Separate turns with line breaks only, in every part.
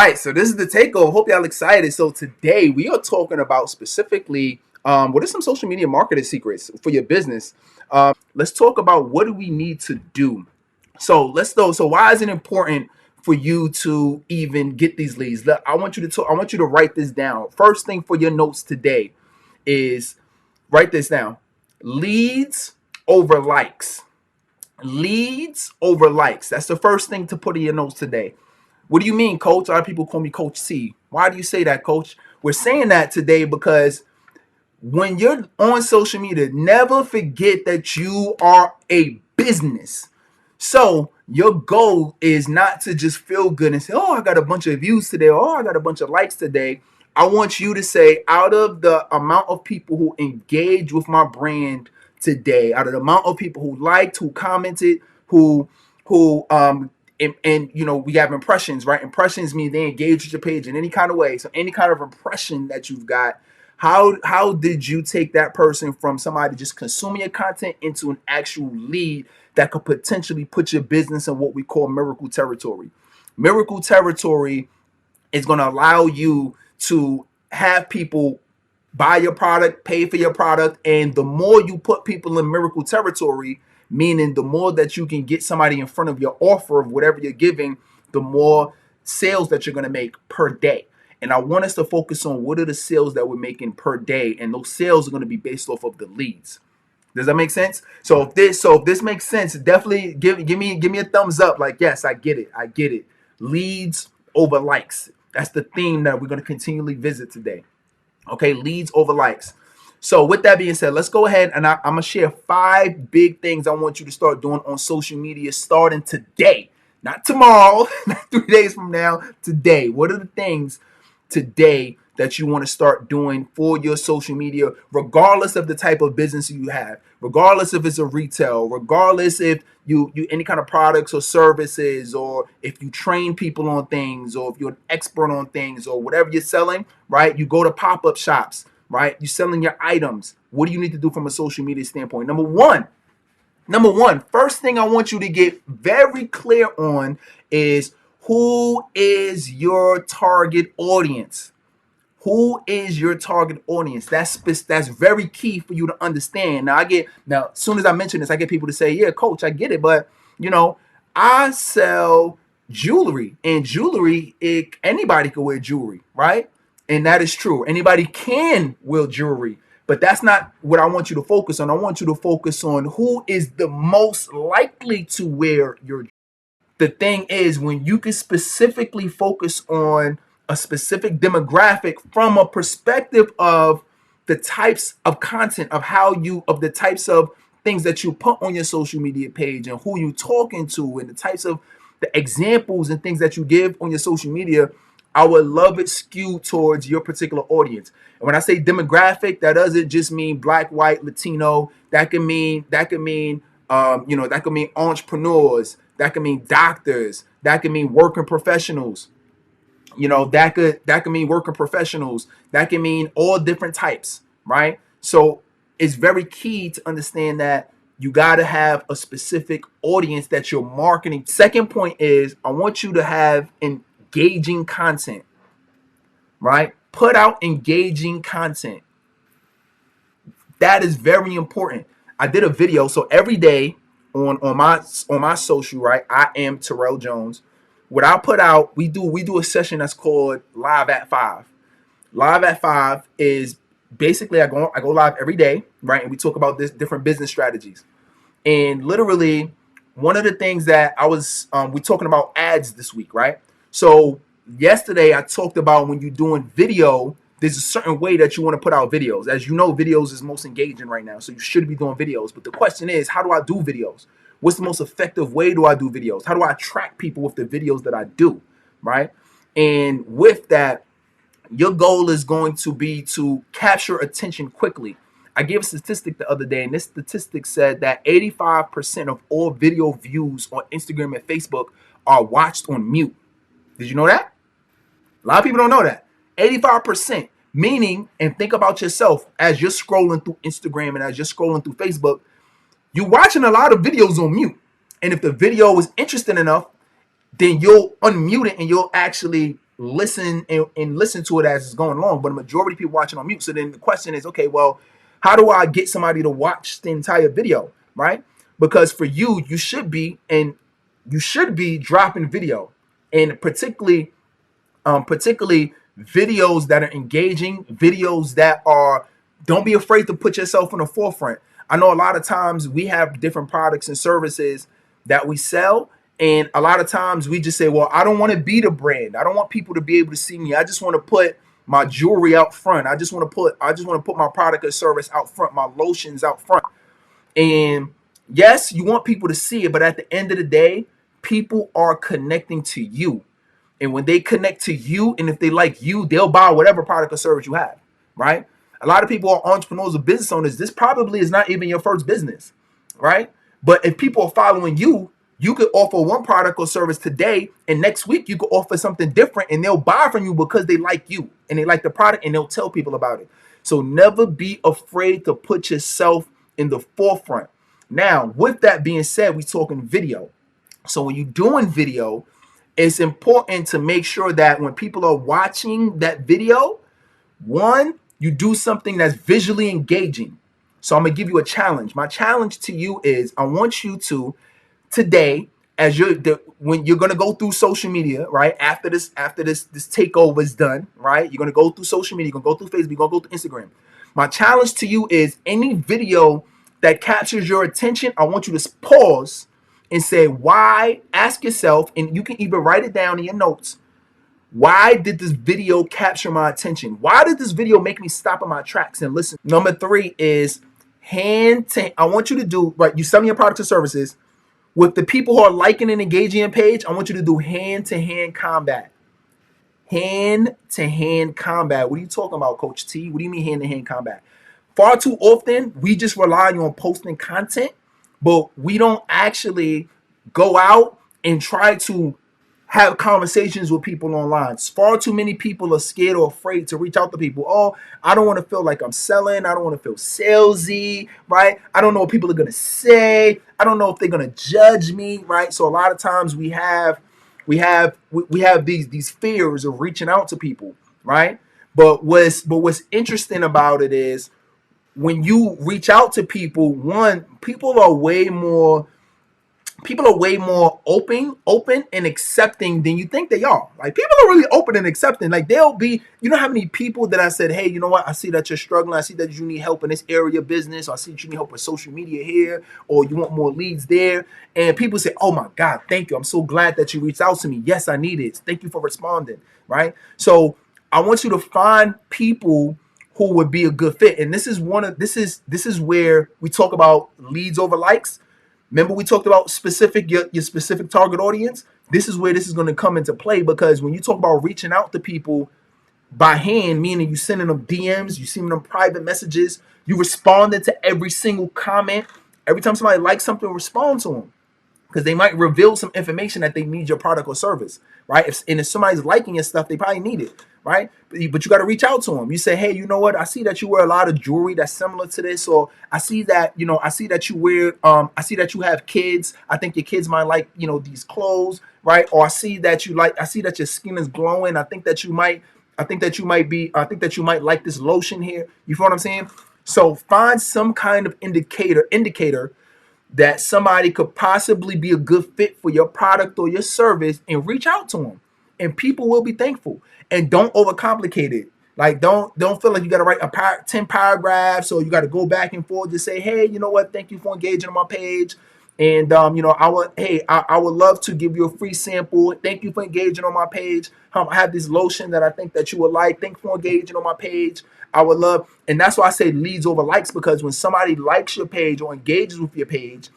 right, so this is the takeover. Hope y'all excited. So today we are talking about specifically what are some social media marketing secrets for your business. Let's talk about what do we need to do. So let's go. So why is it important for you to even get these leads? I want you to talk, I want you to write this down. First thing for your notes today is write this down. Leads over likes. Leads over likes. That's the first thing to put in your notes today. What do you mean, coach? A lot of people call me Coach C. Why do you say that, coach? We're saying that today because when you're on social media, never forget that you are a business. So your goal is not to just feel good and say, oh, I got a bunch of views today, or oh, I got a bunch of likes today. I want you to say, out of the amount of people who engage with my brand today, out of the amount of people who liked, who commented, who and you know, we have impressions, right? Impressions mean they engage with your page in any kind of way. So any kind of impression that you've got, how did you take that person from somebody just consuming your content into an actual lead that could potentially put your business in what we call miracle territory? Miracle territory is going to allow you to have people buy your product, pay for your product, and the more you put people in miracle territory, meaning the more that you can get somebody in front of your offer of whatever you're giving, the more sales that you're going to make per day. And I want us to focus on what are the sales that we're making per day, and those sales are going to be based off of the leads. Does that make sense? So if this makes sense, definitely give me a thumbs up. Like, yes, I get it. I get it. Leads over likes. That's the theme that we're going to continually visit today. Okay, leads over likes. So with that being said, let's go ahead and I'm gonna share 5 big things I want you to start doing on social media starting today, not tomorrow, not 3 days from now. Today, what are the things today that you want to start doing for your social media, regardless of the type of business you have, regardless if it's a retail, regardless if you any kind of products or services, or if you train people on things, or if you're an expert on things, or whatever you're selling, right? You go to pop-up shops, right? You're selling your items. What do you need to do from a social media standpoint? Number one, first thing I want you to get very clear on is, who is your target audience? Who is your target audience? That's very key for you to understand. Now, as soon as I mention this, I get people to say, "Yeah, coach, I get it," but I sell jewelry, and jewelry, anybody can wear jewelry, right? And that is true. Anybody can wear jewelry, but that's not what I want you to focus on. I want you to focus on who is the most likely to wear your. The thing is, when you can specifically focus on a specific demographic from a perspective of the types of content, of the types of things that you put on your social media page, and who you talking to, and the types of the examples and things that you give on your social media, I would love it skewed towards your particular audience. And when I say demographic, that doesn't just mean black, white, Latino. That could mean entrepreneurs. That could mean doctors. That could mean working professionals. That could mean working professionals. That can mean all different types, right? So it's very key to understand that you got to have a specific audience that you're marketing. Second point is, I want you to have engaging content, right? Put out engaging content. That is very important. I did a video, so every day on my social, right? I am Terrell Jones. What I put out, we do a session that's called Live at 5. Live at 5 is basically I go live every day, right? And we talk about this different business strategies. And literally, one of the things that we talking about ads this week, right? So yesterday I talked about, when you're doing video, there's a certain way that you want to put out videos. As you know, videos is most engaging right now, so you should be doing videos. But the question is, how do I do videos? What's the most effective way do I do videos? How do I attract people with the videos that I do, right? And with that, your goal is going to be to capture attention quickly. I gave a statistic the other day, and this statistic said that 85% of all video views on Instagram and Facebook are watched on mute. Did you know that? A lot of people don't know that. 85%, meaning, and think about yourself as you're scrolling through Instagram and as you're scrolling through Facebook, you're watching a lot of videos on mute. And if the video is interesting enough, then you'll unmute it and you'll actually listen and listen to it as it's going along, but the majority of people watching on mute. So then the question is, okay, well, how do I get somebody to watch the entire video, right? Because for you, you should be dropping video, and particularly videos that are engaging, videos that are, don't be afraid to put yourself in the forefront. I know a lot of times we have different products and services that we sell, and a lot of times we just say, well, I don't want to be the brand. I don't want people to be able to see me. I just want to put my jewelry out front. I just want to put my product or service out front, my lotions out front. And yes, you want people to see it, but at the end of the day, people are connecting to you. And when they connect to you, and if they like you, they'll buy whatever product or service you have, right? A lot of people are entrepreneurs or business owners. This probably is not even your first business, right? But if people are following you, you could offer one product or service today, and next week you could offer something different, and they'll buy from you because they like you and they like the product, and they'll tell people about it. So never be afraid to put yourself in the forefront. Now, with that being said, we're talking video. So when you're doing video, it's important to make sure that when people are watching that video, one, you do something that's visually engaging. So I'm gonna give you a challenge. My challenge to you is I want you to today, as when you're gonna go through social media, right? After this takeover is done, right? You're gonna go through social media, you're gonna go through Facebook, you're gonna go through Instagram. My challenge to you is any video that captures your attention, I want you to pause and say why. Ask yourself, and you can even write it down in your notes. Why did this video capture my attention? Why did this video make me stop in my tracks and listen? Number three is I want you to do, right, you selling your products or services. With the people who are liking and engaging your page, I want you to do hand-to-hand combat. Hand-to-hand combat. What are you talking about, Coach T? What do you mean hand-to-hand combat? Far too often, we just rely on posting content, but we don't actually go out and try to have conversations with people online. Far too many people are scared or afraid to reach out to people. Oh, I don't want to feel like I'm selling. I don't want to feel salesy, right? I don't know what people are gonna say. I don't know if they're gonna judge me, right? So a lot of times we have these fears of reaching out to people, right? But what's interesting about it is when you reach out to people, one, people are way more open and accepting than you think they are. Like, people are really open and accepting. Like, they'll be, you know how many people that I said, hey, you know what? I see that you're struggling. I see that you need help in this area of business. Or I see that you need help with social media here, or you want more leads there. And people say, oh my God, thank you. I'm so glad that you reached out to me. Yes, I need it. Thank you for responding. Right. So I want you to find people who would be a good fit. And this is where we talk about leads over likes. Remember, we talked about your specific target audience. This is where this is going to come into play, because when you talk about reaching out to people by hand, meaning you sending them DMs, you sending them private messages, you responded to every single comment. Every time somebody likes something, respond to them, because they might reveal some information that they need your product or service, right? If somebody's liking your stuff, they probably need it, right? But you got to reach out to them. You say, hey, you know what? I see that you wear a lot of jewelry that's similar to this, or I see that you wear, I see that you have kids. I think your kids might like, these clothes, right? Or I see that your skin is glowing. I think that you might like this lotion here. You feel what I'm saying? So find some kind of indicator that somebody could possibly be a good fit for your product or your service, and reach out to them, and people will be thankful. And don't overcomplicate it. Like, don't feel like you got to write 10 paragraphs, or you got to go back and forth to say, hey, you know what, thank you for engaging on my page, and I would love to give you a free sample. Thank you for engaging on my page. I have this lotion that I think that you would like. Thank you for engaging on my page. I would love, and that's why I say leads over likes, because when somebody likes your page or engages with your page,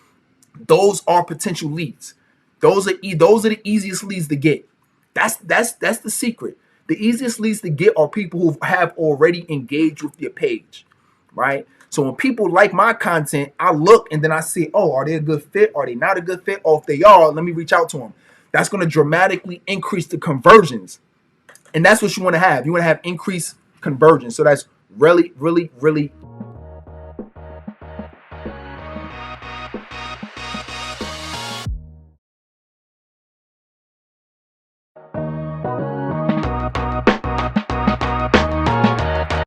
those are potential leads. Those are the easiest leads to get. That's the secret. The easiest leads to get are people who have already engaged with your page, right? So when people like my content, I look and then I see, oh, are they a good fit? Are they not a good fit? Or if they are, let me reach out to them. That's going to dramatically increase the conversions. And that's what you want to have. You want to have increased conversions. So that's really, really, really